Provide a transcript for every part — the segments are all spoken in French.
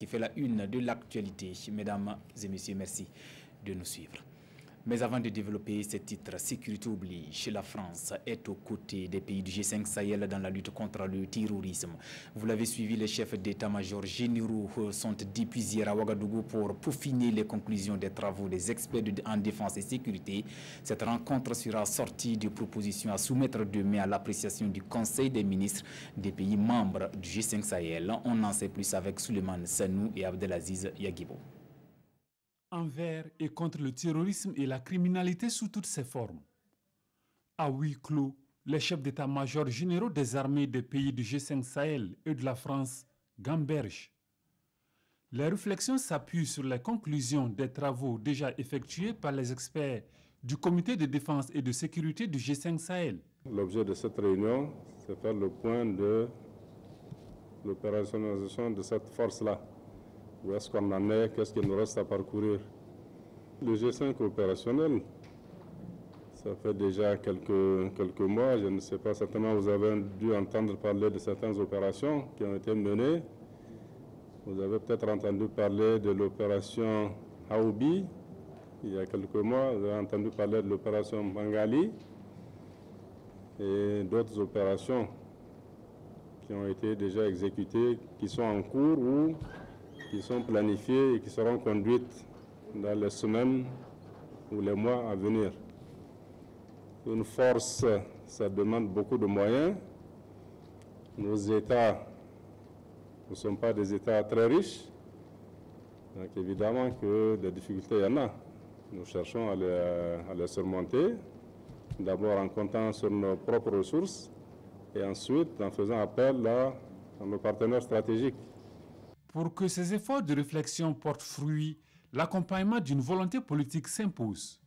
fait la une de l'actualité. Mesdames et messieurs, merci de nous suivre. Mais avant de développer ces titres, sécurité oblige, la France est aux côtés des pays du G5 Sahel dans la lutte contre le terrorisme. Vous l'avez suivi, les chefs d'état-major généraux sont depuis hier à Ouagadougou pour peaufiner les conclusions des travaux des experts en défense et sécurité. Cette rencontre sera sortie de propositions à soumettre demain à l'appréciation du Conseil des ministres des pays membres du G5 Sahel. On en sait plus avec Souleymane Sanou et Abdelaziz Yagibo. Envers et contre le terrorisme et la criminalité sous toutes ses formes. À huis clos, les chefs d'état-major généraux des armées des pays du G5 Sahel et de la France gambergent. Les réflexions s'appuient sur les conclusions des travaux déjà effectués par les experts du Comité de défense et de sécurité du G5 Sahel. L'objet de cette réunion, c'est faire le point de l'opérationnalisation de cette force-là. Où est-ce qu'on en est? Qu'est-ce qu'il nous reste à parcourir? Le G5 opérationnel, ça fait déjà quelques mois. Je ne sais pas, certainement vous avez dû entendre parler de certaines opérations qui ont été menées. Vous avez peut-être entendu parler de l'opération Aoubi il y a quelques mois. Vous avez entendu parler de l'opération Bangali et d'autres opérations qui ont été déjà exécutées, qui sont en cours ou qui sont planifiées et qui seront conduites dans les semaines ou les mois à venir. Une force, ça demande beaucoup de moyens. Nos États ne sont pas des États très riches, donc évidemment que des difficultés, il y en a. Nous cherchons à les surmonter, d'abord en comptant sur nos propres ressources et ensuite en faisant appel à nos partenaires stratégiques. Pour que ces efforts de réflexion portent fruit, l'accompagnement d'une volonté politique s'impose.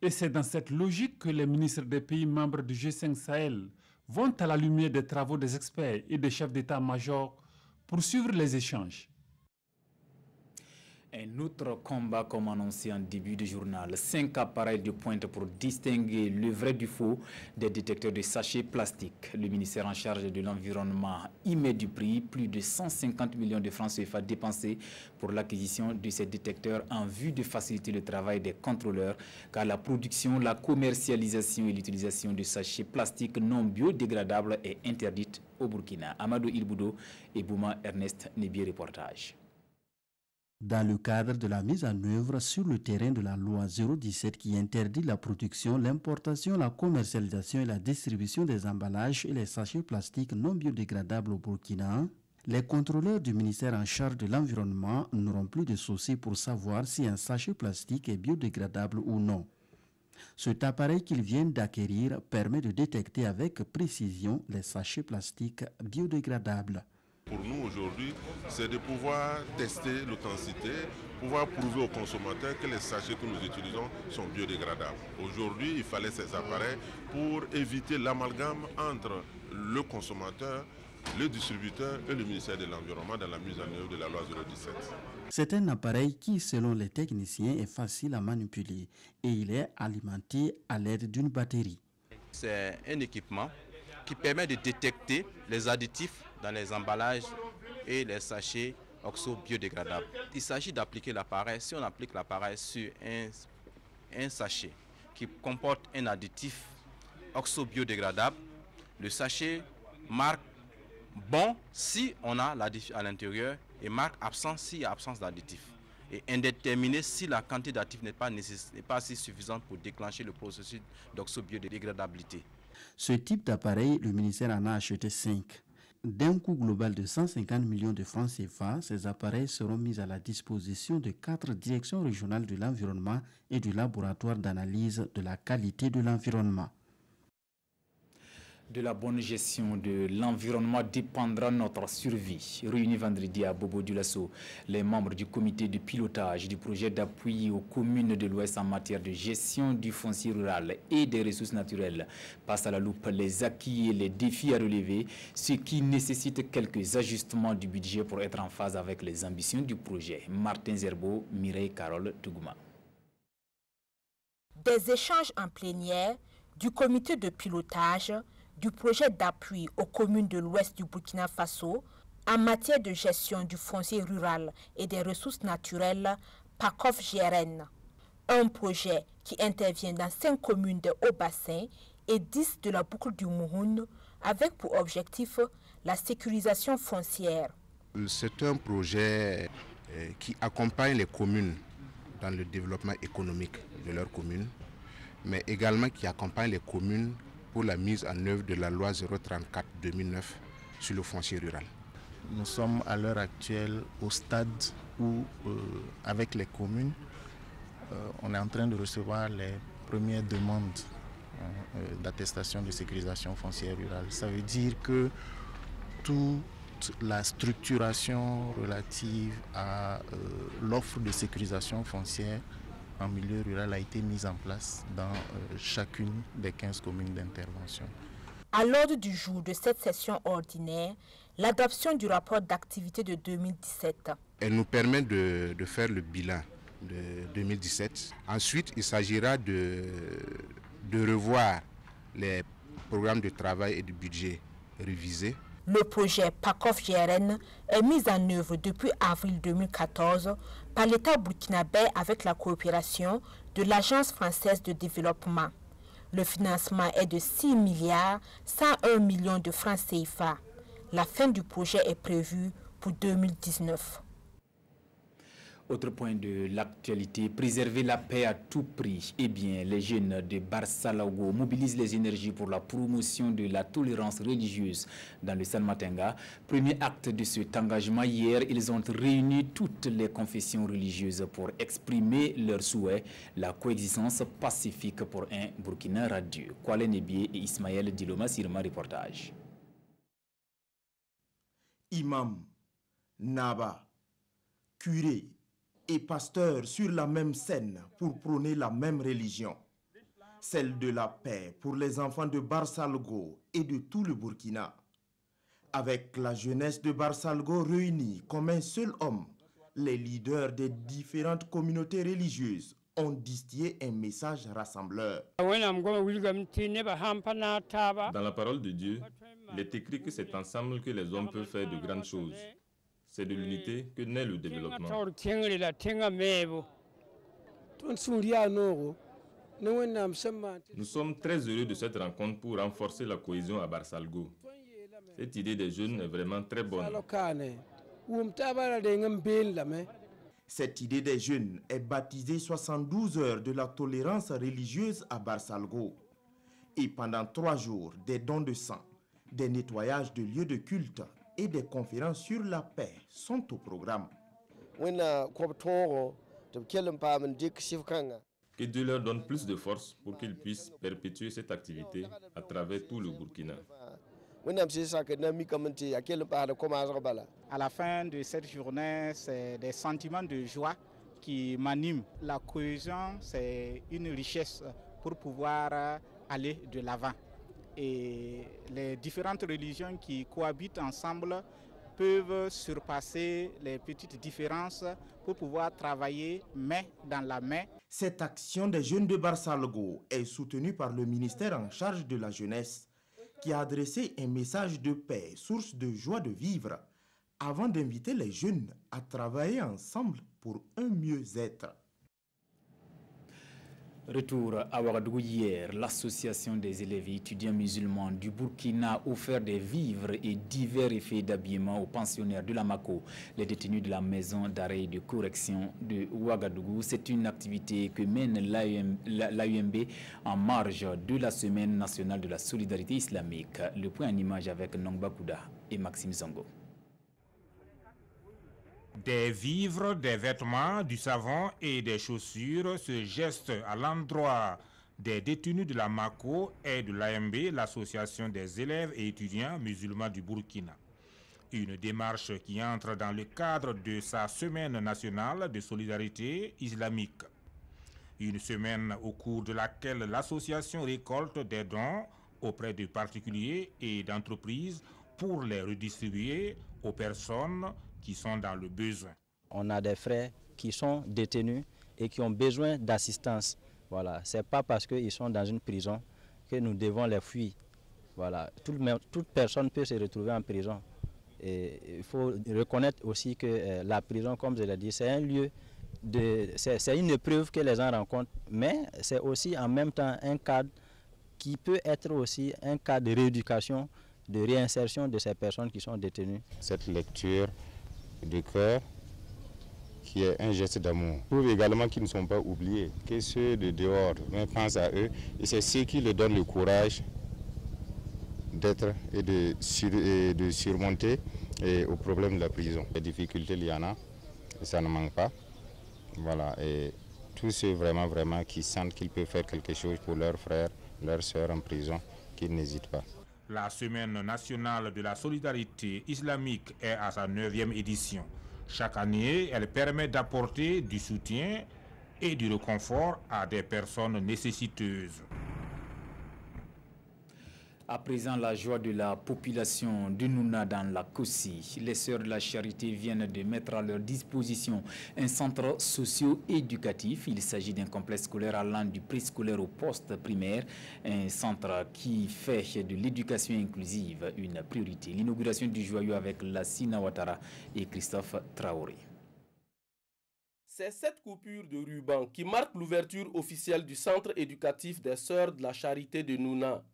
Et c'est dans cette logique que les ministres des pays membres du G5 Sahel vont à la lumière des travaux des experts et des chefs d'état-major pour suivre les échanges. Un autre combat comme annoncé en début de journal. 5 appareils de pointe pour distinguer le vrai du faux des détecteurs de sachets plastiques. Le ministère en charge de l'environnement y met du prix. Plus de 150 millions de francs CFA dépensés pour l'acquisition de ces détecteurs en vue de faciliter le travail des contrôleurs, car la production, la commercialisation et l'utilisation de sachets plastiques non biodégradables est interdite au Burkina. Amadou Ilboudo et Bouma Ernest Nebier, reportage. Dans le cadre de la mise en œuvre sur le terrain de la loi 017 qui interdit la production, l'importation, la commercialisation et la distribution des emballages et les sachets plastiques non biodégradables au Burkina, les contrôleurs du ministère en charge de l'environnement n'auront plus de soucis pour savoir si un sachet plastique est biodégradable ou non. Cet appareil qu'ils viennent d'acquérir permet de détecter avec précision les sachets plastiques biodégradables. Pour nous aujourd'hui, c'est de pouvoir tester l'authenticité, pouvoir prouver aux consommateurs que les sachets que nous utilisons sont biodégradables. Aujourd'hui, il fallait ces appareils pour éviter l'amalgame entre le consommateur, le distributeur et le ministère de l'Environnement dans la mise en œuvre de la loi 017. C'est un appareil qui, selon les techniciens, est facile à manipuler et il est alimenté à l'aide d'une batterie. C'est un équipement qui permet de détecter les additifs dans les emballages et les sachets oxo-biodégradables. Il s'agit d'appliquer l'appareil. Si on applique l'appareil sur un sachet qui comporte un additif oxo-biodégradable, le sachet marque bon si on a l'additif à l'intérieur et marque absent s'il y a absence d'additif. Et indéterminé si la quantité d'additif n'est pas assez suffisante pour déclencher le processus d'oxo-biodégradabilité. Ce type d'appareil, le ministère en a acheté 5. D'un coût global de 150 millions de francs CFA, ces appareils seront mis à la disposition de 4 directions régionales de l'environnement et du laboratoire d'analyse de la qualité de l'environnement. De la bonne gestion de l'environnement dépendra notre survie. Réunis vendredi à Bobo-Dioulasso, les membres du comité de pilotage du projet d'appui aux communes de l'Ouest en matière de gestion du foncier rural et des ressources naturelles passent à la loupe les acquis et les défis à relever, ce qui nécessite quelques ajustements du budget pour être en phase avec les ambitions du projet. Martin Zerbo, Mireille Carole Tougouma. Des échanges en plénière du comité de pilotage du projet d'appui aux communes de l'Ouest du Burkina Faso en matière de gestion du foncier rural et des ressources naturelles, PACOF GRN. Un projet qui intervient dans 5 communes de Haut-Bassin et 10 de la boucle du Mouhoun, avec pour objectif la sécurisation foncière. C'est un projet qui accompagne les communes dans le développement économique de leurs communes, mais également qui accompagne les communes pour la mise en œuvre de la loi 034/2009 sur le foncier rural. Nous sommes à l'heure actuelle au stade où, avec les communes, on est en train de recevoir les premières demandes d'attestation de sécurisation foncière rurale. Ça veut dire que toute la structuration relative à l'offre de sécurisation foncière en milieu rural a été mise en place dans chacune des 15 communes d'intervention. À l'ordre du jour de cette session ordinaire, l'adoption du rapport d'activité de 2017. Elle nous permet de faire le bilan de 2017. Ensuite, il s'agira de revoir les programmes de travail et de budget révisés. Le projet PACOF GRN est mis en œuvre depuis avril 2014 par l'État burkinabé avec la coopération de l'Agence française de développement. Le financement est de 6 milliards 101 millions de francs CFA. La fin du projet est prévue pour 2019. Autre point de l'actualité, préserver la paix à tout prix. Eh bien, les jeunes de Barsalago mobilisent les énergies pour la promotion de la tolérance religieuse dans le Salmatenga. Premier acte de cet engagement hier, ils ont réuni toutes les confessions religieuses pour exprimer leur souhait, la coexistence pacifique pour un Burkina radieux. Kwale Nebié et Ismaël Diloma Sirma, reportage. Imam, Naba, curé et pasteurs sur la même scène pour prôner la même religion, celle de la paix pour les enfants de Barsalgo et de tout le Burkina. Avec la jeunesse de Barsalgo réunie comme un seul homme, les leaders des différentes communautés religieuses ont distillé un message rassembleur. Dans la parole de Dieu, il est écrit que c'est ensemble que les hommes peuvent faire de grandes choses. C'est de l'unité que naît le développement. Nous sommes très heureux de cette rencontre pour renforcer la cohésion à Barsalgo. Cette idée des jeunes est vraiment très bonne. Cette idée des jeunes est baptisée 72 heures de la tolérance religieuse à Barsalgo. Et pendant 3 jours, des dons de sang, des nettoyages de lieux de culte et des conférences sur la paix sont au programme. Que Dieu leur donne plus de force pour qu'ils puissent perpétuer cette activité à travers tout le Burkina. À la fin de cette journée, c'est des sentiments de joie qui m'animent. La cohésion, c'est une richesse pour pouvoir aller de l'avant. Et les différentes religions qui cohabitent ensemble peuvent surpasser les petites différences pour pouvoir travailler main dans la main. Cette action des jeunes de Barsalgo est soutenue par le ministère en charge de la jeunesse, qui a adressé un message de paix, source de joie de vivre, avant d'inviter les jeunes à travailler ensemble pour un mieux-être. Retour à Ouagadougou hier, l'association des élèves et étudiants musulmans du Burkina a offert des vivres et divers effets d'habillement aux pensionnaires de la Mako, les détenus de la maison d'arrêt et de correction de Ouagadougou. C'est une activité que mène l'AUMB en marge de la Semaine nationale de la solidarité islamique. Le point en image avec Nongba Kouda et Maxime Zongo. Des vivres, des vêtements, du savon et des chaussures, ce geste à l'endroit des détenus de la Mako et de l'AMB, l'association des élèves et étudiants musulmans du Burkina. Une démarche qui entre dans le cadre de sa semaine nationale de solidarité islamique. Une semaine au cours de laquelle l'association récolte des dons auprès de particuliers et d'entreprises pour les redistribuer aux personnes qui sont dans le besoin. On a des frères qui sont détenus et qui ont besoin d'assistance. Voilà, c'est pas parce qu'ils sont dans une prison que nous devons les fuir. Voilà, toute personne peut se retrouver en prison. il faut reconnaître aussi que la prison, comme je l'ai dit, c'est un lieu, c'est une épreuve que les gens rencontrent, mais c'est aussi en même temps un cadre qui peut être aussi un cadre de rééducation, de réinsertion de ces personnes qui sont détenues. Cette lecture de cœur, qui est un geste d'amour, prouve également qu'ils ne sont pas oubliés, que ceux de dehors pensent à eux, et c'est ce qui leur donne le courage d'être et de surmonter au problème de la prison. Les difficultés, il y en a, et ça ne manque pas. Voilà, et tous ceux vraiment qui sentent qu'ils peuvent faire quelque chose pour leurs frères, leurs sœurs en prison, qu'ils n'hésitent pas. La Semaine nationale de la solidarité islamique est à sa 9e édition. Chaque année, elle permet d'apporter du soutien et du réconfort à des personnes nécessiteuses. À présent, la joie de la population de Nouna dans la Kossi. Les sœurs de la charité viennent de mettre à leur disposition un centre socio-éducatif. Il s'agit d'un complexe scolaire allant du préscolaire au poste primaire, un centre qui fait de l'éducation inclusive une priorité. L'inauguration du joyau avec Lassina Ouattara et Christophe Traoré. C'est cette coupure de ruban qui marque l'ouverture officielle du centre éducatif des sœurs de la charité de Nouna.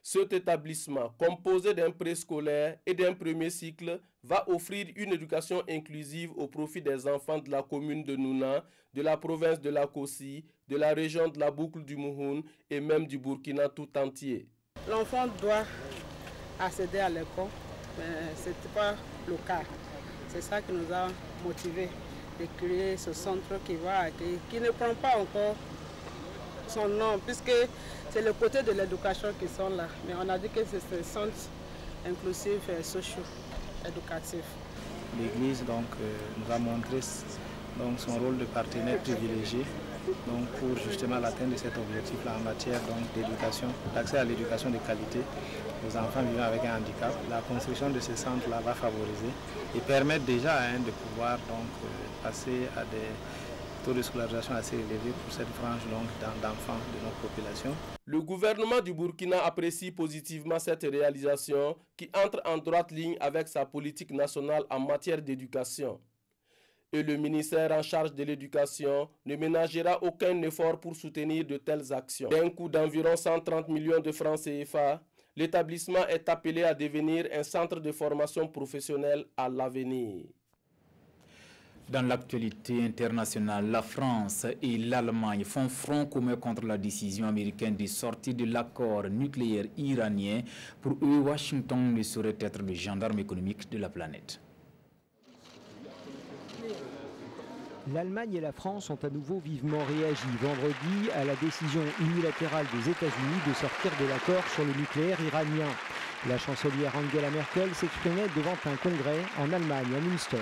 Cet établissement, composé d'un préscolaire et d'un premier cycle, va offrir une éducation inclusive au profit des enfants de la commune de Nouna, de la province de la Kossi, de la région de la boucle du Mouhoun et même du Burkina tout entier. L'enfant doit accéder à l'école, mais ce n'était pas le cas. C'est ça qui nous a motivés de créer ce centre qui va accueillir, qui ne prend pas encore son nom, puisque c'est le côté de l'éducation qui sont là. Mais on a dit que c'est un centre inclusif et socio-éducatif. L'Église nous a montré son rôle de partenaire privilégié pour justement l'atteinte de cet objectif-là en matière d'éducation, d'accès à l'éducation de qualité aux enfants vivant avec un handicap. La construction de ce centre-là va favoriser et permettre déjà de pouvoir passer à des taux de scolarisation assez élevés pour cette frange d'enfants de notre population. Le gouvernement du Burkina apprécie positivement cette réalisation qui entre en droite ligne avec sa politique nationale en matière d'éducation. Et le ministère en charge de l'éducation ne ménagera aucun effort pour soutenir de telles actions. D'un coût d'environ 130 millions de francs CFA, l'établissement est appelé à devenir un centre de formation professionnelle à l'avenir. Dans l'actualité internationale, la France et l'Allemagne font front commun contre la décision américaine de sortir de l'accord nucléaire iranien. Pour eux, Washington ne saurait être le gendarme économique de la planète. L'Allemagne et la France ont à nouveau vivement réagi vendredi à la décision unilatérale des États-Unis de sortir de l'accord sur le nucléaire iranien. La chancelière Angela Merkel s'exprimait devant un congrès en Allemagne, à Münster.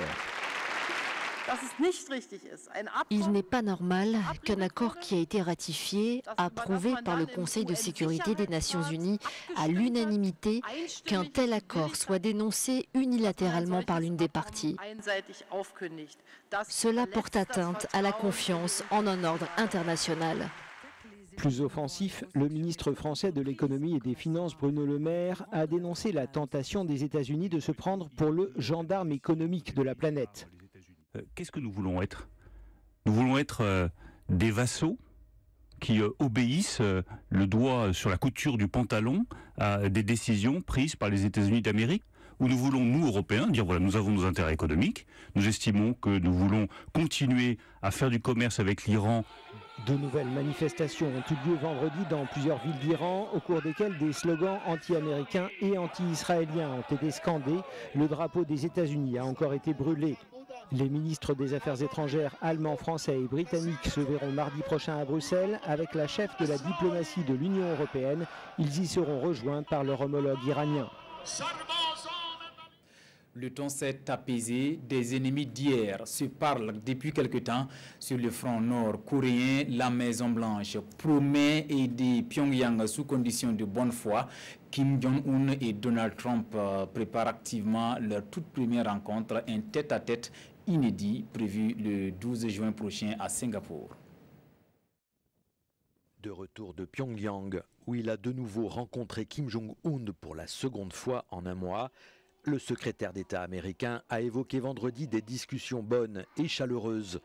Il n'est pas normal qu'un accord qui a été ratifié, approuvé par le Conseil de sécurité des Nations Unies à l'unanimité, qu'un tel accord soit dénoncé unilatéralement par l'une des parties. Cela porte atteinte à la confiance en un ordre international. Plus offensif, le ministre français de l'économie et des finances Bruno Le Maire a dénoncé la tentation des États-Unis de se prendre pour le gendarme économique de la planète. Qu'est-ce que nous voulons être? Nous voulons être des vassaux qui obéissent le doigt sur la couture du pantalon à des décisions prises par les États-Unis d'Amérique? Ou nous voulons, nous, Européens, dire voilà, nous avons nos intérêts économiques, nous estimons que nous voulons continuer à faire du commerce avec l'Iran. De nouvelles manifestations ont eu lieu vendredi dans plusieurs villes d'Iran, au cours desquelles des slogans anti-américains et anti-israéliens ont été scandés. Le drapeau des États-Unis a encore été brûlé. Les ministres des Affaires étrangères allemands, français et britanniques se verront mardi prochain à Bruxelles avec la chef de la diplomatie de l'Union européenne. Ils y seront rejoints par leur homologue iranien. Le ton s'est apaisé. Des ennemis d'hier se parlent depuis quelque temps sur le front nord-coréen. La Maison-Blanche promet aider Pyongyang sous condition de bonne foi. Kim Jong-un et Donald Trump préparent activement leur toute première rencontre, un tête-à-tête inédit prévu le 12 juin prochain à Singapour. De retour de Pyongyang, où il a de nouveau rencontré Kim Jong-un pour la seconde fois en un mois, Le secrétaire d'État américain a évoqué vendredi des discussions bonnes et chaleureuses.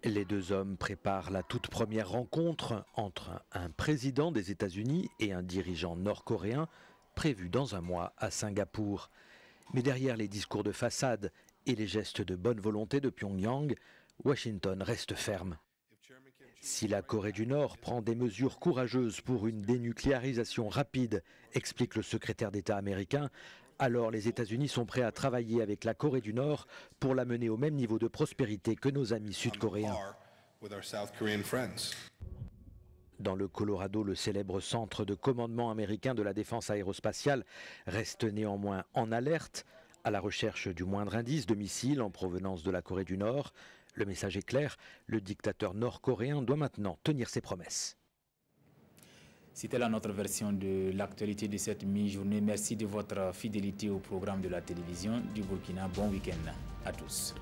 Les deux hommes préparent la toute première rencontre entre un président des États-Unis et un dirigeant nord-coréen prévue dans un mois à Singapour. Mais derrière les discours de façade et les gestes de bonne volonté de Pyongyang, Washington reste ferme. Si la Corée du Nord prend des mesures courageuses pour une dénucléarisation rapide, explique le secrétaire d'État américain, alors les États-Unis sont prêts à travailler avec la Corée du Nord pour la mener au même niveau de prospérité que nos amis sud-coréens. Dans le Colorado, le célèbre centre de commandement américain de la défense aérospatiale reste néanmoins en alerte, à la recherche du moindre indice de missile en provenance de la Corée du Nord. Le message est clair, le dictateur nord-coréen doit maintenant tenir ses promesses. C'était là notre version de l'actualité de cette mi-journée. Merci de votre fidélité au programme de la télévision du Burkina. Bon week-end à tous.